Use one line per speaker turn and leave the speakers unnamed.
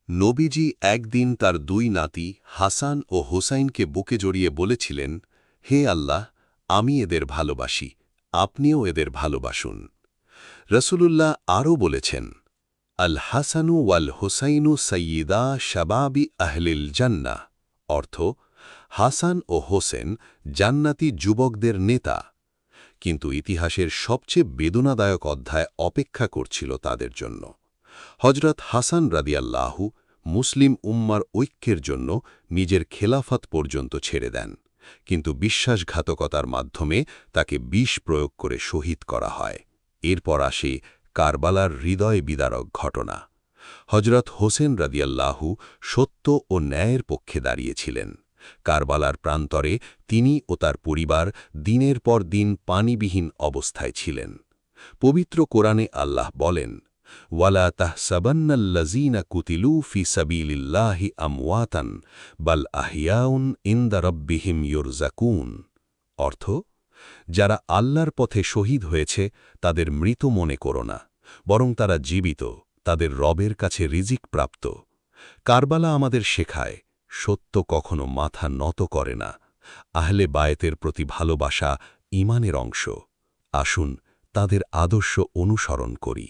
নবীজি একদিন তার দুই নাতি হাসান ও হোসাইনকে বুকে জড়িয়ে বলেছিলেন, হে আল্লাহ, আমি এদের ভালোবাসি, আপনিও এদের ভালোবাসুন। রসুলুল্লাহ আরও বলেছেন, আল হাসানু ওয়াল হোসাইনু সৈয়দা শাবাবি আহলিল জান্নাহ, অর্থ হাসান ও হোসেন জান্নাতি যুবকদের নেতা। কিন্তু ইতিহাসের সবচেয়ে বেদনাদায়ক অধ্যায় অপেক্ষা করছিল তাদের জন্য। হজরত হাসান রাদিয়াল্লাহু মুসলিম উম্মার ঐক্যের জন্য নিজের খেলাফত পর্যন্ত ছেড়ে দেন, কিন্তু বিশ্বাসঘাতকতার মাধ্যমে তাকে বিষ প্রয়োগ করে শহীদ করা হয়। এরপর আসে কারবালার হৃদয় বিদারক ঘটনা। হজরত হোসেন রাদিয়াল্লাহু সত্য ও ন্যায়ের পক্ষে দাঁড়িয়েছিলেন। কারবালার প্রান্তরে তিনি ও তার পরিবার দিনের পর দিন পানিবিহীন অবস্থায় ছিলেন। পবিত্র কোরআনে আল্লাহ বলেন, ওয়ালা তাহসাবান্নাল্লাযীনা কুতিলু ফি সাবিলিল্লাহি আমওয়াতান বাল আহিয়াউন ইনদা রাব্বিহিম ইউরযাকুন, অর্থ, যারা আল্লাহর পথে শহীদ হয়েছে তাদের মৃত মনে করো না, বরং তারা জীবিত, তাদের রবের কাছে রিজিক প্রাপ্ত। কারবালা আমাদের শেখায়, সত্য কখনো মাথা নত করে না। আহলে বায়েতের প্রতি ভালোবাসা ঈমানের অংশ। আসুন তাদের আদর্শ অনুসরণ করি।